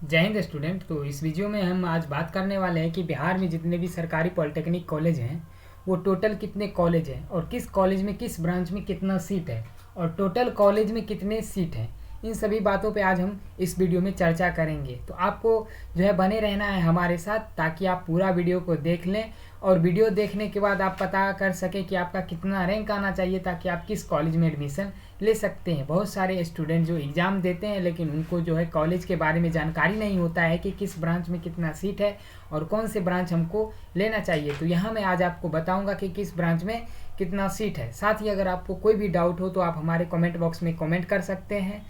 जय हिंद स्टूडेंट। तो इस वीडियो में हम आज बात करने वाले हैं कि बिहार में जितने भी सरकारी पॉलिटेक्निक कॉलेज हैं वो टोटल कितने कॉलेज हैं और किस कॉलेज में किस ब्रांच में कितना सीट है और टोटल कॉलेज में कितने सीट हैं। इन सभी बातों पे आज हम इस वीडियो में चर्चा करेंगे। तो आपको जो है बने रहना है हमारे साथ ताकि आप पूरा वीडियो को देख लें और वीडियो देखने के बाद आप पता कर सकें कि आपका कितना रैंक आना चाहिए ताकि आप किस कॉलेज में एडमिशन ले सकते हैं। बहुत सारे स्टूडेंट जो एग्ज़ाम देते हैं लेकिन उनको जो है कॉलेज के बारे में जानकारी नहीं होता है कि किस ब्रांच में कितना सीट है और कौन से ब्रांच हमको लेना चाहिए। तो यहाँ मैं आज आपको बताऊँगा कि किस ब्रांच में कितना सीट है। साथ ही अगर आपको कोई भी डाउट हो तो आप हमारे कमेंट बॉक्स में कमेंट कर सकते हैं।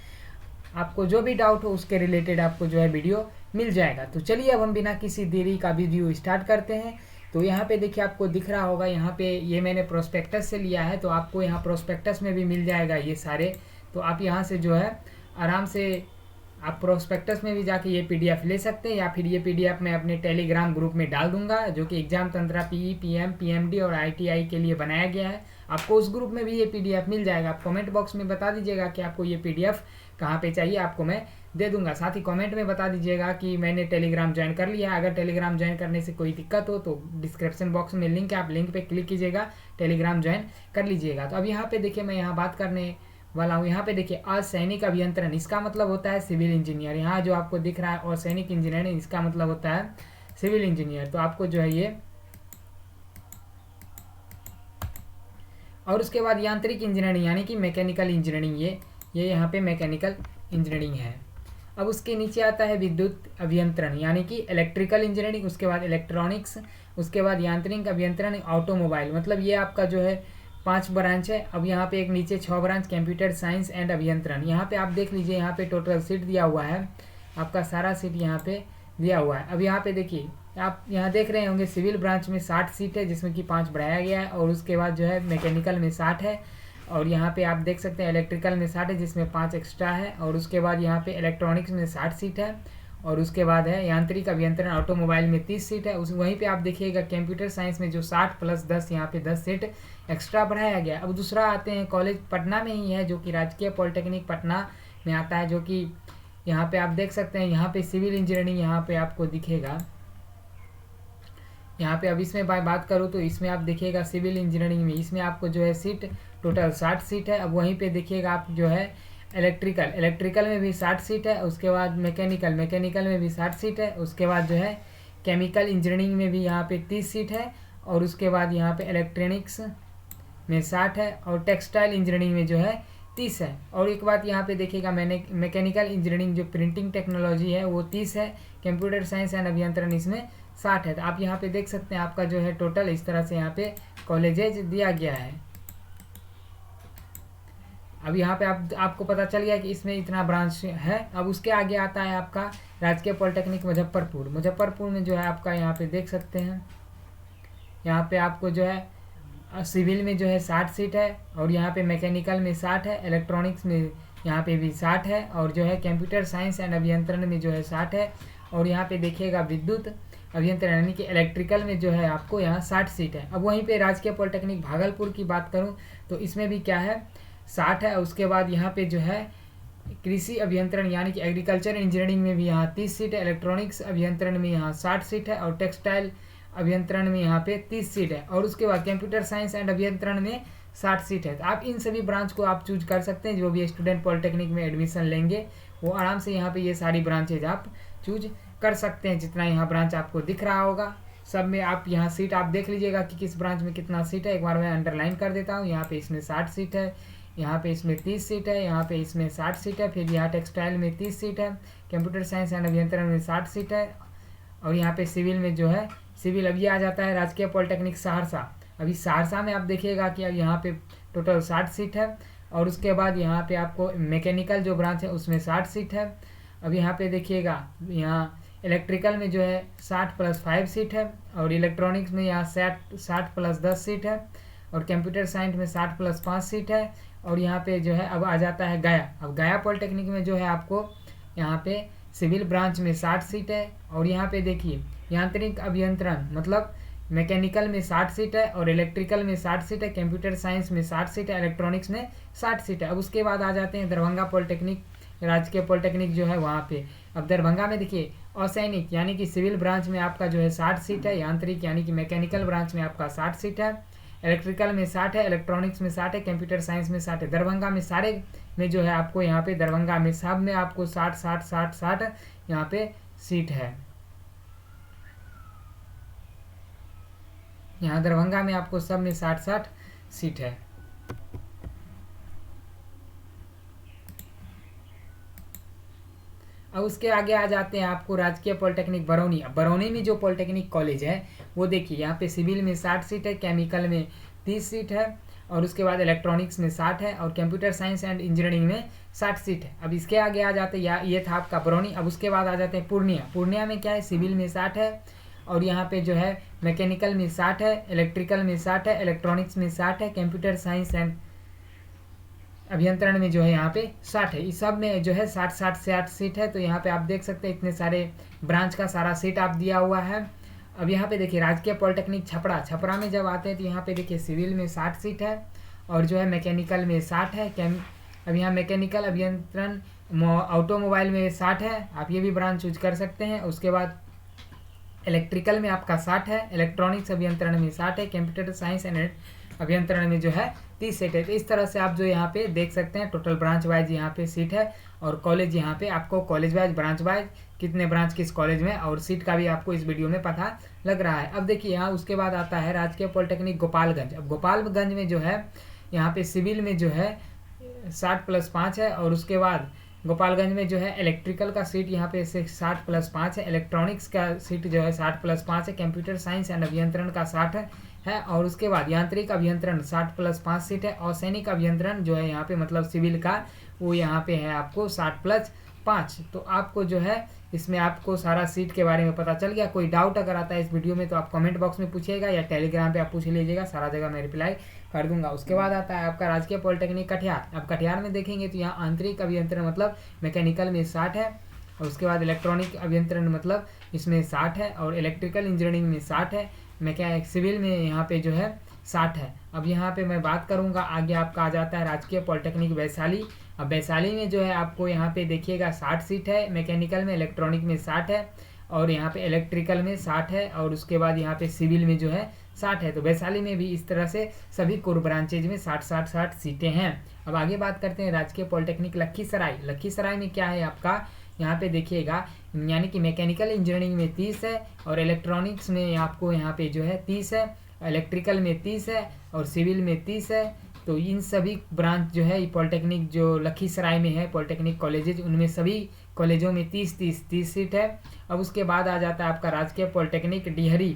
आपको जो भी डाउट हो उसके रिलेटेड आपको जो है वीडियो मिल जाएगा। तो चलिए अब हम बिना किसी देरी का वीडियो स्टार्ट करते हैं। तो यहाँ पे देखिए आपको दिख रहा होगा, यहाँ पे ये मैंने प्रोस्पेक्टस से लिया है तो आपको यहाँ प्रोस्पेक्टस में भी मिल जाएगा ये सारे। तो आप यहाँ से जो है आराम से आप प्रोस्पेक्टस में भी जाके ये पीडीएफ ले सकते हैं या फिर ये पीडीएफ मैं अपने टेलीग्राम ग्रुप में डाल दूंगा जो कि एग्जाम तंत्रा पीई पीएम पीएमडी और आईटीआई के लिए बनाया गया है। आपको उस ग्रुप में भी ये पीडीएफ मिल जाएगा। आप कमेंट बॉक्स में बता दीजिएगा कि आपको ये पीडीएफ कहाँ पे चाहिए, आपको मैं दे दूंगा। साथ ही कमेंट में बता दीजिएगा कि मैंने टेलीग्राम ज्वाइन कर लिया है। अगर टेलीग्राम ज्वाइन करने से कोई दिक्कत हो तो डिस्क्रिप्शन बॉक्स में लिंक है, आप लिंक पे क्लिक कीजिएगा, टेलीग्राम ज्वाइन कर लीजिएगा। तो अब यहाँ पे देखिए मैं यहाँ बात करने वाला हूँ। यहाँ पे देखिए असैनिक अभियंत्रण, इसका मतलब होता है सिविल इंजीनियर। यहाँ जो आपको दिख रहा है असैनिक इंजीनियरिंग, इसका मतलब होता है सिविल इंजीनियर। तो आपको जो है ये, और उसके बाद यांत्रिक इंजीनियरिंग यानी कि मैकेनिकल इंजीनियरिंग, ये यहाँ पे मैकेनिकल इंजीनियरिंग है। अब उसके नीचे आता है विद्युत अभियंत्रण यानी कि इलेक्ट्रिकल इंजीनियरिंग, उसके बाद इलेक्ट्रॉनिक्स, उसके बाद यांत्रिक अभियंत्रण ऑटोमोबाइल। मतलब ये आपका जो है 5 ब्रांच है। अब यहाँ पे एक नीचे 6 ब्रांच कंप्यूटर साइंस एंड अभियंत्रण। यहाँ पे आप देख लीजिए, यहाँ पे टोटल सीट दिया हुआ है, आपका सारा सीट यहाँ पे दिया हुआ है। अब यहाँ पे देखिए, आप यहाँ देख रहे होंगे सिविल ब्रांच में 60 सीट है जिसमें कि 5 बढ़ाया गया है, और उसके बाद जो है मैकेनिकल में 60 है, और यहाँ पे आप देख सकते हैं इलेक्ट्रिकल में 60 है जिसमें 5 एक्स्ट्रा है, और उसके बाद यहाँ पे इलेक्ट्रॉनिक्स में 60 सीट है, और उसके बाद है यांत्रिक अभियंत्रण ऑटोमोबाइल में 30 सीट है। उस वहीं पे आप देखिएगा कंप्यूटर साइंस में जो 60 + 10 यहाँ पे 10 सीट एक्स्ट्रा बढ़ाया गया। अब दूसरा आते हैं कॉलेज पटना में ही है जो कि राजकीय पॉलिटेक्निक पटना में आता है, जो कि यहाँ पे आप देख सकते हैं। यहाँ पे सिविल इंजीनियरिंग यहाँ पे आपको दिखेगा। यहाँ पे अब इसमें बात करूँ तो इसमें आप देखिएगा सिविल इंजीनियरिंग में इसमें आपको जो है सीट टोटल 60 सीट है। अब वहीं पे देखिएगा आप जो है इलेक्ट्रिकल में भी 60 सीट है, उसके बाद मैकेनिकल में भी 60 सीट है, उसके बाद जो है केमिकल इंजीनियरिंग में भी यहाँ पे 30 सीट है, और उसके बाद यहाँ पे इलेक्ट्रॉनिक्स में 60 है, और टेक्सटाइल इंजीनियरिंग में जो है 30 है। और एक बात यहाँ पे देखिएगा, मैंने मैकेनिकल इंजीनियरिंग जो प्रिंटिंग टेक्नोलॉजी है वो 30 है, कंप्यूटर साइंस एंड अभियंत्रण इसमें 60 है। तो आप यहाँ पे देख सकते हैं आपका जो है टोटल इस तरह से यहाँ पे कॉलेजेज दिया गया है। अब यहाँ पे आपको पता चल गया कि इसमें इतना ब्रांच है। अब उसके आगे आता है आपका राजकीय पॉलिटेक्निक मुजफ्फरपुर में जो है आपका यहाँ पे देख सकते हैं, यहाँ पे आपको जो है सिविल में जो है 60 सीट है, और यहाँ पे मैकेनिकल में 60 है, इलेक्ट्रॉनिक्स में यहाँ पे भी 60 है, और जो है कंप्यूटर साइंस एंड अभियंत्रण में जो है 60 है, और यहाँ पे देखिएगा विद्युत अभियंत्रण यानी कि इलेक्ट्रिकल में जो है आपको यहाँ 60 सीट है। अब वहीं पे राजकीय पॉलिटेक्निक भागलपुर की बात करूँ तो इसमें भी क्या है 60 है। उसके बाद यहाँ पे जो है कृषि अभियंत्रण यानी कि एग्रीकल्चर इंजीनियरिंग में भी यहाँ 30 सीट है, इलेक्ट्रॉनिक्स अभियंत्रण में यहाँ 60 सीट है, और टेक्सटाइल अभियंत्रण में यहाँ पे 30 सीट है, और उसके बाद कंप्यूटर साइंस एंड अभियंत्रण में 60 सीट है। तो आप इन सभी ब्रांच को आप चूज कर सकते हैं। जो भी स्टूडेंट पॉलिटेक्निक में एडमिशन लेंगे वो आराम से यहाँ पे ये सारी ब्रांचेज आप चूज कर सकते हैं। जितना यहाँ ब्रांच आपको दिख रहा होगा सब में आप यहाँ सीट आप देख लीजिएगा कि किस ब्रांच में कितना सीट है। एक बार मैं अंडरलाइन कर देता हूँ। यहाँ पे इसमें 60 सीट है, यहाँ पे इसमें 30 सीट है, यहाँ पे इसमें 60 सीट है, फिर यहाँ टेक्सटाइल में 30 सीट है, कंप्यूटर साइंस एंड अभियंत्रण में 60 सीट है, और यहाँ पे सिविल में जो है सिविल अभी आ जाता है राजकीय पॉलिटेक्निक सहरसा। अभी सहरसा में आप देखिएगा कि अब यहाँ पे टोटल 60 सीट है, और उसके बाद यहाँ पे आपको मैकेनिकल जो ब्रांच है उसमें 60 सीट है। अब यहाँ पे देखिएगा यहाँ इलेक्ट्रिकल में जो है 60 + 5 सीट है, और इलेक्ट्रॉनिक्स में यहाँ 60 + 10 सीट है, और कंप्यूटर साइंस में 60 + 5 सीट है, और यहाँ पे जो है अब आ जाता है गया। अब गया पॉलिटेक्निक में जो है आपको यहाँ पे सिविल ब्रांच में 60 सीट है, और यहाँ पे देखिए यांत्रिक अभियंत्रण मतलब मैकेनिकल में 60 सीट है, और इलेक्ट्रिकल में 60 सीट है, कंप्यूटर साइंस में 60 सीट है, इलेक्ट्रॉनिक्स में 60 सीट है। अब उसके बाद आ जाते हैं दरभंगा पॉलिटेक्निक राजकीय पॉलिटेक्निक जो है वहाँ पे। अब दरभंगा में देखिए असैनिक यानी कि सिविल ब्रांच में आपका जो है 60 सीट है, यांत्रिक यानी कि मैकेनिकल ब्रांच में आपका 60 सीट है, इलेक्ट्रिकल में 60 है, इलेक्ट्रॉनिक्स में 60 है, कंप्यूटर साइंस में 60 है। दरभंगा में सारे में जो है आपको यहाँ पे दरभंगा में सब में आपको 60 यहाँ पे सीट है। यहाँ दरभंगा में आपको सब में 60 सीट है। अब उसके आगे आ जाते हैं आपको राजकीय पॉलिटेक्निक बरौनी। अब बरौनी में जो पॉलिटेक्निक कॉलेज है वो देखिए यहाँ पे सिविल में 60 सीट है, केमिकल में 30 सीट है, और उसके बाद इलेक्ट्रॉनिक्स में 60 है, और कंप्यूटर साइंस एंड इंजीनियरिंग में 60 सीट है। अब इसके आगे आ जाते हैं ये था आपका बरौनी। अब उसके बाद आ जाते हैं पूर्णिया। पूर्णिया में क्या है, सिविल में 60 है, और यहाँ पे जो है मैकेनिकल में 60 है, इलेक्ट्रिकल में 60 है, इलेक्ट्रॉनिक्स में 60 है, कंप्यूटर साइंस एंड अभियंत्रण में जो है यहाँ पे 60 है। इस सब में जो है 60 सीट है। तो यहाँ पे आप देख सकते हैं इतने सारे ब्रांच का सारा सीट आप दिया हुआ है। अब यहाँ पे देखिए राजकीय पॉलिटेक्निक छपरा। छपरा में जब आते हैं तो यहाँ पे देखिए सिविल में 60 सीट है, और जो है मैकेनिकल में 60 है। अब यहाँ मैकेनिकल अभियंत्रण ऑटोमोबाइल में 60 है, आप ये भी ब्रांच चूज कर सकते हैं। उसके बाद इलेक्ट्रिकल में आपका 60 है, इलेक्ट्रॉनिक्स अभियंत्रण में 60 है, कंप्यूटर साइंस एंड अभियंत्रण में जो है 30 सीट है। तो इस तरह से आप जो यहाँ पे देख सकते हैं टोटल ब्रांच वाइज यहाँ पे सीट है, और कॉलेज यहाँ पे आपको कॉलेज वाइज ब्रांच वाइज कितने ब्रांच किस कॉलेज में और सीट का भी आपको इस वीडियो में पता लग रहा है। अब देखिए यहाँ उसके बाद आता है राजकीय पॉलिटेक्निक गोपालगंज। अब गोपालगंज में जो है यहाँ पे सिविल में जो है 60+5 है, और उसके बाद गोपालगंज में जो है इलेक्ट्रिकल का सीट यहाँ पे 60+5 है, इलेक्ट्रॉनिक्स का सीट जो है 60+5 है, कंप्यूटर साइंस एंड अभियंत्रण का 60 है, और उसके बाद यांत्रिक अभियंत्रण 60+5 सीट है, और सैनिक अभियंत्रण जो है यहाँ पे मतलब सिविल का वो यहाँ पे है आपको 60+5। तो आपको जो है इसमें आपको सारा सीट के बारे में पता चल गया। कोई डाउट अगर आता है इस वीडियो में तो आप कमेंट बॉक्स में पूछिएगा, या टेलीग्राम पे आप पूछ लीजिएगा, सारा जगह मैं रिप्लाई कर दूंगा। उसके बाद आता है आपका राजकीय पॉलिटेक्निक कटिहार। अब कटिहार में देखेंगे तो यहाँ आंतरिक अभियंत्रण मतलब मैकेनिकल में 60 है, और उसके बाद इलेक्ट्रॉनिक अभियंत्रण मतलब इसमें 60 है, और इलेक्ट्रिकल इंजीनियरिंग में 60 है, मैकेनिक सिविल में यहाँ पे जो है 60 है। अब यहाँ पे मैं बात करूँगा आगे आपका आ जाता है राजकीय पॉलिटेक्निक वैशाली। अब वैशाली में जो है आपको यहाँ पे देखिएगा 60 सीट है, मैकेनिकल में इलेक्ट्रॉनिक में 60 है, और यहाँ पे इलेक्ट्रिकल में 60 है, और उसके बाद यहाँ पे सिविल में जो है 60 है। तो वैशाली में भी इस तरह से सभी कोर ब्रांचेज में 60 सीटें हैं। अब आगे बात करते हैं राजकीय पॉलिटेक्निक लखीसराय। लखीसराय में क्या है आपका यहाँ पे देखिएगा, यानी कि मैकेनिकल इंजीनियरिंग में 30 है, और इलेक्ट्रॉनिक्स में आपको यहाँ पे जो है 30 है, इलेक्ट्रिकल में 30 है, और सिविल में 30 है। तो इन सभी ब्रांच जो है पॉलिटेक्निक जो लखीसराय में है पॉलिटेक्निक कॉलेजेज, उनमें सभी कॉलेजों में 30 सीट है। अब उसके बाद आ जाता है आपका राजकीय पॉलिटेक्निक डिहरी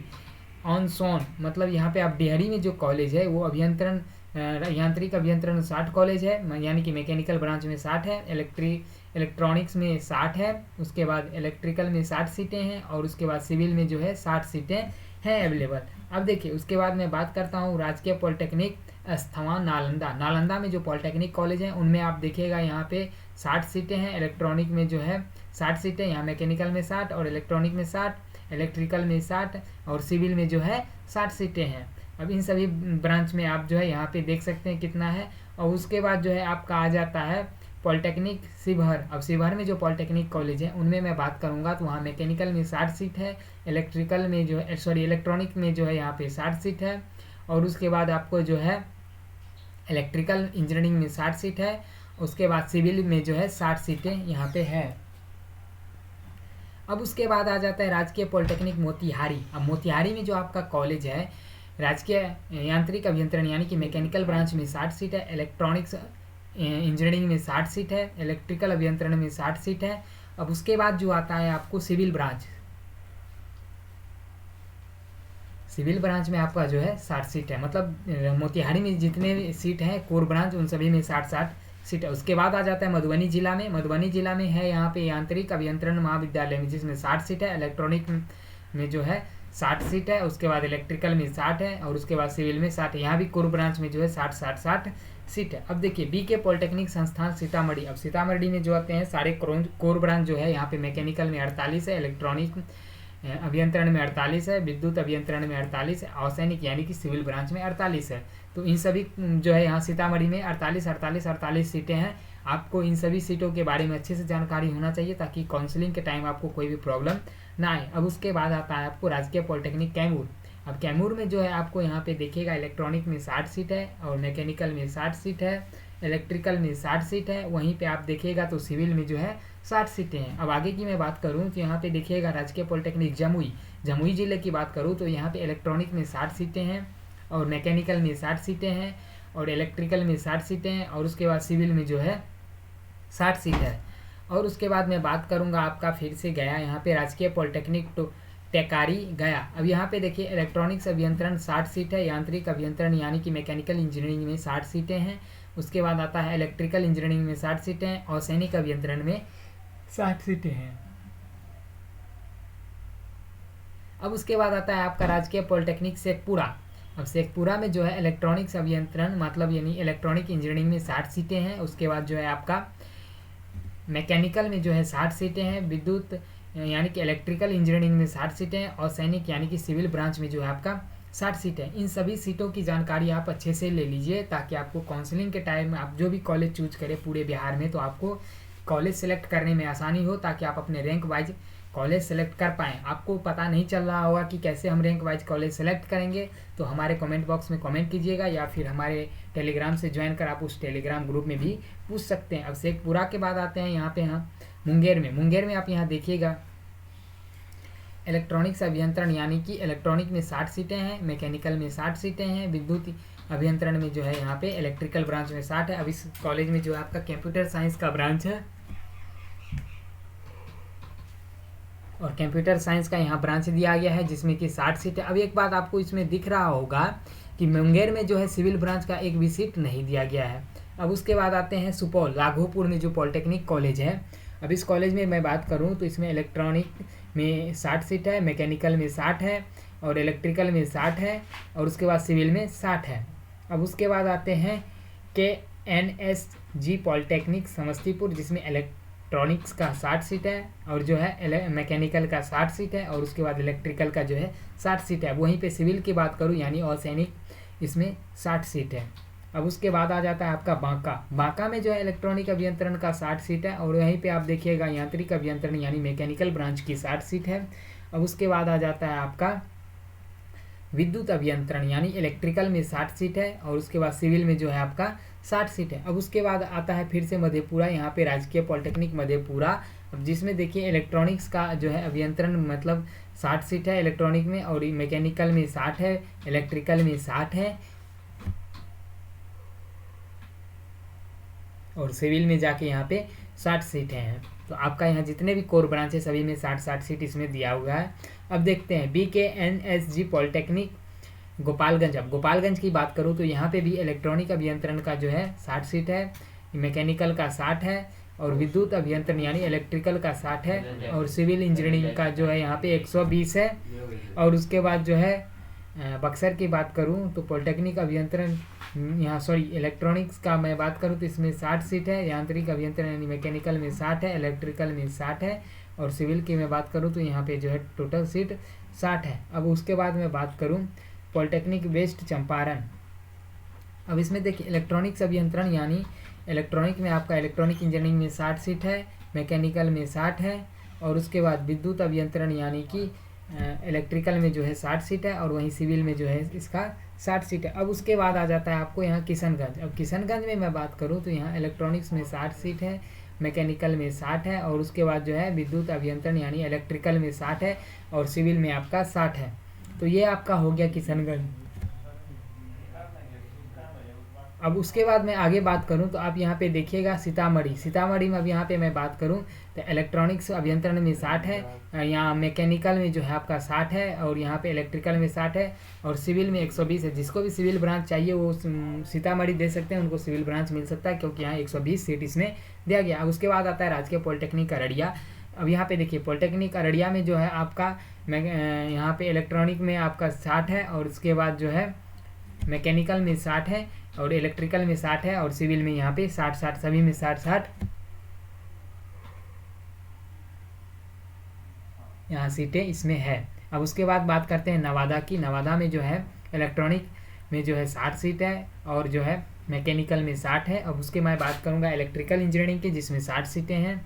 ऑन सोन। मतलब यहाँ पे आप डिहरी में जो कॉलेज है वो अभियंत्रण यांत्रिक अभियंत्रण 60 कॉलेज है, यानी कि मैकेनिकल ब्रांच में 60 है, इलेक्ट्रॉनिक्स में 60 है, उसके बाद इलेक्ट्रिकल में 60 सीटें हैं, और उसके बाद सिविल में जो है 60 सीटें हैं अवेलेबल। अब देखिए उसके बाद मैं बात करता हूँ राजकीय पॉलिटेक्निक अस्थावान नालंदा। नालंदा में जो पॉलिटेक्निक कॉलेज हैं उनमें आप देखिएगा यहाँ पे 60 सीटें हैं, इलेक्ट्रॉनिक में जो है 60 सीटें, यहाँ मैकेनिकल में 60, और इलेक्ट्रॉनिक में 60, इलेक्ट्रिकल में 60, और सिविल में जो है 60 सीटें हैं। अब इन सभी ब्रांच में आप जो है यहाँ पे देख सकते हैं कितना है। और उसके बाद जो है आपका आ जाता है पॉलिटेक्निक शिवहर। अब शिवहर में जो पॉलिटेक्निक कॉलेज है उनमें मैं बात करूँगा तो वहाँ मैकेनिकल में 60 सीट है, इलेक्ट्रिकल में जो है इलेक्ट्रॉनिक में जो है यहाँ पे 60 सीट है, और उसके बाद आपको जो है इलेक्ट्रिकल इंजीनियरिंग में 60 सीट है, उसके बाद सिविल में जो है 60 सीटें यहाँ पे है। अब उसके बाद आ जाता है राजकीय पॉलिटेक्निक मोतिहारी। अब मोतिहारी में जो आपका कॉलेज है राजकीय यांत्रिक अभियंत्रण यानी कि मैकेनिकल ब्रांच में 60 सीट है, इलेक्ट्रॉनिक्स इंजीनियरिंग में 60 सीट है, इलेक्ट्रिकल अभियंत्रण में 60 सीट है। अब उसके बाद जो आता है आपको सिविल ब्रांच, सिविल ब्रांच में आपका जो है 60 सीट है। मतलब मोतिहारी में जितने सीट हैं कोर ब्रांच उन सभी में 60 सीट है। उसके बाद आ जाता है मधुबनी जिला में। मधुबनी जिला में है यहाँ पे यांत्रिक अभियंत्रण महाविद्यालय में जिसमें 60 सीट है, इलेक्ट्रॉनिक में जो है 60 सीट है, उसके बाद इलेक्ट्रिकल में 60 है, और उसके बाद सिविल में 60 है। यहाँ भी कोर ब्रांच में जो है 60 सीट है। अब देखिए बीके पॉलिटेक्निक संस्थान सीतामढ़ी। अब सीतामढ़ी में जो आते हैं सारे कोर ब्रांच जो है यहाँ पे मैकेनिकल में 48 है, इलेक्ट्रॉनिक अभियंत्रण में 48 है, विद्युत अभियंत्रण में 48 है, असैनिक यानी कि सिविल ब्रांच में 48 है। तो इन सभी जो है यहाँ सीतामढ़ी में 48 सीटें हैं। आपको इन सभी सीटों के बारे में अच्छे से जानकारी होना चाहिए ताकि काउंसलिंग के टाइम आपको कोई भी प्रॉब्लम ना आए। अब उसके बाद आता है आपको राजकीय पॉलिटेक्निक कैमूर। अब कैमूर में जो है आपको यहाँ पे देखिएगा इलेक्ट्रॉनिक में 60 सीट है और मैकेनिकल में 60 सीट है, इलेक्ट्रिकल में 60 सीट है। वहीं पे आप देखिएगा तो सिविल में जो है 60 सीटें हैं। अब आगे की मैं बात करूँ तो यहाँ पे देखिएगा राजकीय पॉलिटेक्निक जमुई जिले की बात करूँ तो यहाँ पे इलेक्ट्रॉनिक में 60 सीटें हैं और मैकेनिकल में 60 सीटें हैं और इलेक्ट्रिकल में 60 सीटें हैं और उसके बाद सिविल में जो है 60 सीट है। और उसके बाद मैं बात करूँगा आपका फिर से गया, यहाँ पे राजकीय पॉलिटेक्निक टेकारी गया। अब यहाँ पे देखिए इलेक्ट्रॉनिक्स अभियंत्रण 60 सीट है, यांत्रिक अभियंत्रण यानी कि मैकेनिकल इंजीनियरिंग में 60 सीटें हैं। उसके बाद आता है इलेक्ट्रिकल इंजीनियरिंग में 60 सीटें हैं और सैनिक अभियंत्रण में 60 सीटें हैं। अब उसके बाद आता है आपका राजकीय पॉलिटेक्निक शेखपुरा। अब शेखपुरा में जो है इलेक्ट्रॉनिक्स अभियंत्रण मतलब यानी इलेक्ट्रॉनिक इंजीनियरिंग में 60 सीटें हैं। उसके बाद जो है आपका मैकेनिकल में जो है 60 सीटें हैं, विद्युत यानी कि इलेक्ट्रिकल इंजीनियरिंग में 60 सीटें हैं और सैनिक यानी कि सिविल ब्रांच में जो है आपका 60 सीटें। इन सभी सीटों की जानकारी आप अच्छे से ले लीजिए ताकि आपको काउंसलिंग के टाइम आप जो भी कॉलेज चूज करें पूरे बिहार में तो आपको कॉलेज सेलेक्ट करने में आसानी हो, ताकि आप अपने रैंक वाइज कॉलेज सेलेक्ट कर पाएँ। आपको पता नहीं चल रहा होगा कि कैसे हम रैंक वाइज कॉलेज सेलेक्ट करेंगे तो हमारे कमेंट बॉक्स में कमेंट कीजिएगा या फिर हमारे टेलीग्राम से ज्वाइन कर आप उस टेलीग्राम ग्रुप में भी पूछ सकते हैं। अब शेखपुरा के बाद आते हैं यहाँ पे हम मुंगेर में आप यहाँ देखिएगा इलेक्ट्रॉनिक्स अभियंत्रण यानी कि इलेक्ट्रॉनिक में 60 सीटें हैं, मैकेनिकल में 60 सीटें हैं, विद्युत अभियंत्रण में जो है यहाँ पे इलेक्ट्रिकल ब्रांच में 60 है। अब इस कॉलेज में जो है आपका कंप्यूटर साइंस का ब्रांच है और कंप्यूटर साइंस का यहाँ ब्रांच दिया गया है जिसमें कि 60 सीट है। अब एक बात आपको इसमें दिख रहा होगा कि मुंगेर में जो है सिविल ब्रांच का एक भी सीट नहीं दिया गया है। अब उसके बाद आते हैं सुपौल राघोपुर में जो पॉलिटेक्निक कॉलेज है। अब इस कॉलेज में मैं बात करूं तो इसमें इलेक्ट्रॉनिक में 60 सीट है, मैकेनिकल में 60 है और इलेक्ट्रिकल में 60 है और उसके बाद सिविल में 60 है। अब उसके बाद आते हैं KNSG पॉलिटेक्निक समस्तीपुर जिसमें इलेक्ट्रॉनिक्स का 60 सीट है और जो है मैकेनिकल का 60 सीट है और उसके बाद इलेक्ट्रिकल का जो है 60 सीट है। वहीं पे सिविल की बात करूं यानी असैनिक इसमें 60 सीट है। अब उसके बाद आ जाता है आपका बांका में जो है इलेक्ट्रॉनिक अभियंत्रण का 60 सीट है और वहीं पे आप देखिएगा यांत्रिक अभियंत्रण यानी मैकेनिकल ब्रांच की 60 सीट है। अब उसके बाद आ जाता है आपका विद्युत अभियंत्रण यानी इलेक्ट्रिकल में 60 सीट है और उसके बाद सिविल में जो है आपका 60 सीट है। अब उसके बाद आता है फिर से मधेपुरा, यहाँ पे राजकीय पॉलिटेक्निक मधेपुरा। अब जिसमें देखिए इलेक्ट्रॉनिक्स का जो है अभियंत्रण मतलब 60 सीट है इलेक्ट्रॉनिक में और मैकेनिकल में 60 है, इलेक्ट्रिकल में 60 है और सिविल में जाके यहाँ पे 60 सीटें हैं। तो आपका यहाँ जितने भी कोर ब्रांच है सभी में 60 सीट इसमें दिया हुआ है। अब देखते हैं BKNSG पॉलिटेक्निक गोपालगंज। अब गोपालगंज की बात करूँ तो यहाँ पे भी इलेक्ट्रॉनिक अभियंत्रण का जो है 60 सीट है, मैकेनिकल का 60 है और विद्युत अभियंत्रण यानी इलेक्ट्रिकल का 60 है और सिविल इंजीनियरिंग का जो है यहाँ पे 120 है। और उसके बाद जो है बक्सर की बात करूं तो पॉलिटेक्निक अभियंत्रण इलेक्ट्रॉनिक्स का मैं बात करूं तो इसमें 60 सीट है, यांत्रिक अभियंत्रण यानी मैकेनिकल में 60 है, इलेक्ट्रिकल में 60 है और सिविल की मैं बात करूं तो यहाँ पे जो है टोटल सीट 60 है। अब उसके बाद मैं बात करूं पॉलिटेक्निक वेस्ट चंपारण। अब इसमें देखिए इलेक्ट्रॉनिक्स अभियंत्रण यानी इलेक्ट्रॉनिक में आपका इलेक्ट्रॉनिक इंजीनियरिंग में 60 सीट है, मैकेनिकल में 60 है और उसके बाद विद्युत अभियंत्रण यानी कि इलेक्ट्रिकल में जो है 60 सीट है और वहीं सिविल में जो है इसका 60 सीट है। अब उसके बाद आ जाता है आपको यहाँ किशनगंज। अब किशनगंज में मैं बात करूँ तो यहाँ इलेक्ट्रॉनिक्स में 60 सीट है, मैकेनिकल में 60 है और उसके बाद जो है विद्युत अभियंत्रण यानी इलेक्ट्रिकल में 60 है और सिविल में आपका 60 है। तो ये आपका हो गया किशनगंज। अब उसके बाद मैं आगे बात करूं तो आप यहाँ पे देखिएगा सीतामढ़ी में अब यहाँ पे मैं बात करूं तो इलेक्ट्रॉनिक्स अभियंत्रण में 60 है, यहाँ मैकेनिकल में जो है आपका 60 है और यहाँ पे इलेक्ट्रिकल में 60 है और सिविल में 120 है। जिसको भी सिविल ब्रांच चाहिए वो सीतामढ़ी दे सकते हैं, उनको सिविल ब्रांच मिल सकता है क्योंकि यहाँ 120 सीट इसमें दिया गया। अब उसके बाद आता है राजकीय पॉलिटेक्निक अररिया। अब यहाँ पे देखिए पॉलिटेक्निक अररिया में जो है आपका यहाँ पे इलेक्ट्रॉनिक में आपका 60 है और उसके बाद जो है मैकेनिकल में 60 है और इलेक्ट्रिकल में 60 है और सिविल में यहाँ पे 60 सभी में 60 यहाँ सीटें इसमें है। अब उसके बाद बात करते हैं नवादा की। नवादा में जो है इलेक्ट्रॉनिक में जो है 60 सीट है और जो है मैकेनिकल में 60 है। अब उसके मैं बात करूँगा इलेक्ट्रिकल इंजीनियरिंग की, जिसमें 60 सीटें हैं।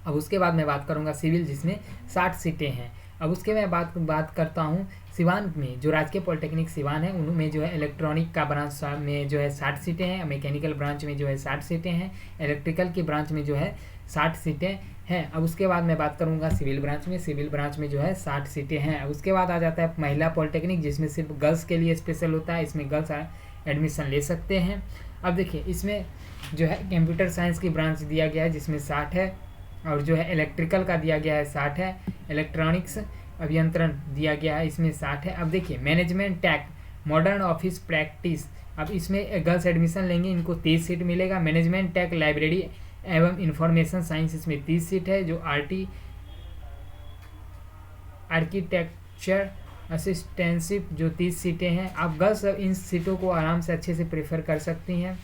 अब उसके बाद मैं बात करूँगा सिविल, जिसमें 60 सीटें हैं। अब उसके मैं बात करता हूँ सिवान में, जो राजकीय पॉलिटेक्निक सिवान है, उनमें जो है इलेक्ट्रॉनिक का ब्रांच में जो है 60 सीटें हैं, मैकेनिकल ब्रांच में जो है 60 सीटें हैं, इलेक्ट्रिकल की ब्रांच में जो है 60 सीटें हैं। अब उसके बाद मैं बात करूँगा सिविल ब्रांच में, सिविल ब्रांच में जो है 60 सीटें हैं। अब उसके बाद आ जाता है महिला पॉलिटेक्निक, जिसमें सिर्फ गर्ल्स के लिए स्पेशल होता है, इसमें गर्ल्स एडमिशन ले सकते हैं। अब देखिए इसमें जो है कंप्यूटर साइंस की ब्रांच दिया गया है, जिसमें 60 है, और जो है इलेक्ट्रिकल का दिया गया है 60 है, इलेक्ट्रॉनिक्स अभियंत्रण दिया गया है, इसमें 60 है। अब देखिए management tech modern office practice, अब इसमें गर्ल्स एडमिशन लेंगे, इनको 30 सीट मिलेगा। मैनेजमेंट टेक लाइब्रेरी एवं इंफॉर्मेशन साइंस, इसमें 30 सीट है। जो आर्किटेक्चर असिस्टेंशिप जो 30 सीटें हैं। आप गर्ल्स इन सीटों को आराम से अच्छे से प्रेफर कर सकती हैं।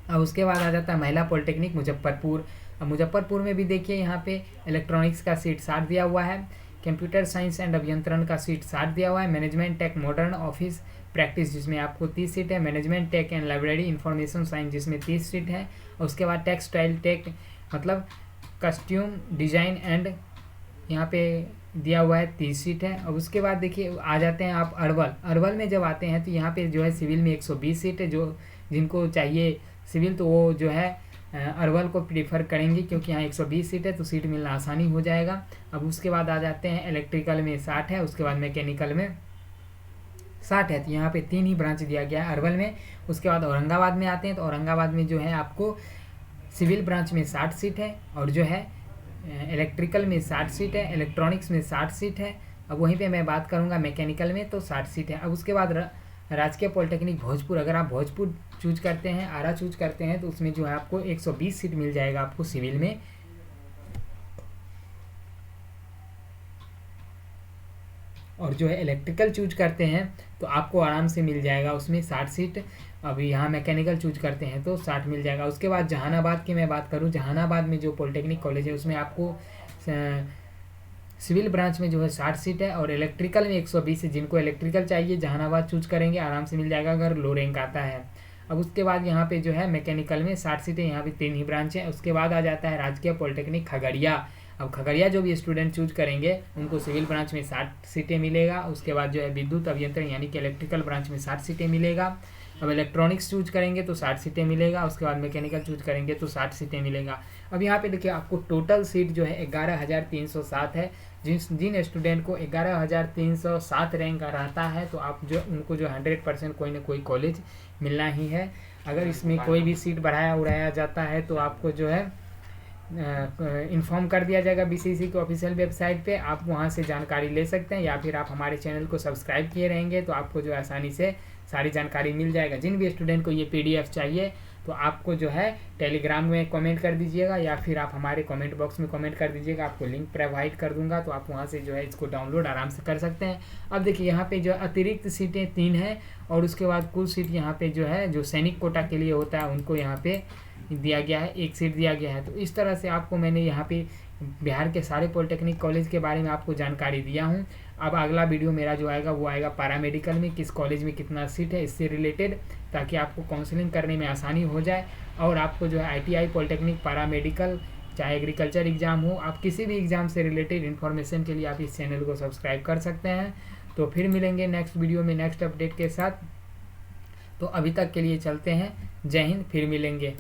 अब उसके बाद आ जाता है महिला पॉलिटेक्निक मुजफ्फरपुर। अब मुजफ्फरपुर में भी देखिए यहाँ पे इलेक्ट्रॉनिक्स का सीट 60 दिया हुआ है, कंप्यूटर साइंस एंड अभियंत्रण का सीट 60 दिया हुआ है, management tech modern office practice जिसमें आपको 30 सीट है, management tech and library information science जिसमें 30 सीट है। और उसके बाद टेक्सटाइल टेक मतलब कस्ट्यूम डिजाइन एंड यहाँ पे दिया हुआ है 30 सीट है। और उसके बाद देखिए आ जाते हैं आप अरवल में जब आते हैं तो यहाँ पे जो है सिविल में 120 सीट है। जो जिनको चाहिए सिविल तो वो जो है अरवल को प्रीफर करेंगे, क्योंकि यहाँ 120 सीट है तो सीट मिलना आसानी हो जाएगा। अब उसके बाद आ जाते हैं इलेक्ट्रिकल में 60 है, उसके बाद मैकेनिकल में 60 है। तो यहाँ पे 3 ही ब्रांच दिया गया है अरवल में। उसके बाद औरंगाबाद में आते हैं तो औरंगाबाद में जो है आपको सिविल ब्रांच में 60 सीट है, और जो है इलेक्ट्रिकल में 60 सीट है, इलेक्ट्रॉनिक्स में 60 सीट है। अब वहीं पे मैं बात करूँगा मैकेनिकल में तो 60 सीट है। अब उसके बाद राजकीय पॉलिटेक्निक भोजपुर, अगर आप भोजपुर चूज करते हैं, आरा चूज करते हैं तो उसमें जो है आपको 120 सीट मिल जाएगा आपको सिविल में। और जो है इलेक्ट्रिकल चूज करते हैं तो आपको आराम से मिल जाएगा उसमें 60 सीट। अभी यहाँ मैकेनिकल चूज करते हैं तो 60 मिल जाएगा। उसके बाद जहानाबाद की मैं बात करूँ, जहानाबाद में जो पॉलिटेक्निक कॉलेज है उसमें आपको सिविल ब्रांच में जो है 60 सीट है, और इलेक्ट्रिकल में 120 है। जिनको इलेक्ट्रिकल चाहिए जहानाबाद चूज करेंगे, आराम से मिल जाएगा अगर लो रैंक आता है। अब उसके बाद यहाँ पे जो है मैकेनिकल में 60 सीटें, यहाँ पे 3 ही ब्रांच है। उसके बाद आ जाता है राजकीय पॉलिटेक्निक खगड़िया। अब खगड़िया जो भी स्टूडेंट चूज करेंगे उनको सिविल ब्रांच में 60 सीटें मिलेगा। उसके बाद जो है विद्युत अभियंत्रण यानी कि इलेक्ट्रिकल ब्रांच में 60 सीटें मिलेगा। अब इलेक्ट्रॉनिक्स चूज करेंगे तो 60 सीटें मिलेगा। उसके बाद मैकेनिकल चूज करेंगे तो 60 सीटें मिलेगा। अब यहाँ पे देखिए आपको टोटल सीट जो है 11,307 है। जिन स्टूडेंट को 11,307 रैंक रहता है तो आप जो उनको जो 100% कोई ना कोई कॉलेज मिलना ही है। अगर इसमें कोई भी सीट बढ़ाया उड़ाया जाता है तो आपको जो है इन्फॉर्म कर दिया जाएगा बीसीसी के ऑफिशियल वेबसाइट पे। आप वहां से जानकारी ले सकते हैं, या फिर आप हमारे चैनल को सब्सक्राइब किए रहेंगे तो आपको जो आसानी से सारी जानकारी मिल जाएगा। जिन भी स्टूडेंट को ये पीडीएफ चाहिए तो आपको जो है टेलीग्राम में कमेंट कर दीजिएगा, या फिर आप हमारे कमेंट बॉक्स में कमेंट कर दीजिएगा, आपको लिंक प्रोवाइड कर दूंगा तो आप वहाँ से जो है इसको डाउनलोड आराम से कर सकते हैं। अब देखिए यहाँ पे जो अतिरिक्त सीटें 3 हैं, और उसके बाद कुल सीट यहाँ पे जो है जो सैनिक कोटा के लिए होता है उनको यहाँ पे दिया गया है, 1 सीट दिया गया है। तो इस तरह से आपको मैंने यहाँ पे बिहार के सारे पॉलिटेक्निक कॉलेज के बारे में आपको जानकारी दिया हूँ। अब अगला वीडियो मेरा जो आएगा वो आएगा पैरामेडिकल में किस कॉलेज में कितना सीट है इससे रिलेटेड, ताकि आपको काउंसलिंग करने में आसानी हो जाए। और आपको जो है आईटीआई पॉलिटेक्निक पैरामेडिकल चाहे एग्रीकल्चर एग्जाम हो, आप किसी भी एग्जाम से रिलेटेड इन्फॉर्मेशन के लिए आप इस चैनल को सब्सक्राइब कर सकते हैं। तो फिर मिलेंगे नेक्स्ट वीडियो में नेक्स्ट अपडेट के साथ। तो अभी तक के लिए चलते हैं, जय हिंद, फिर मिलेंगे।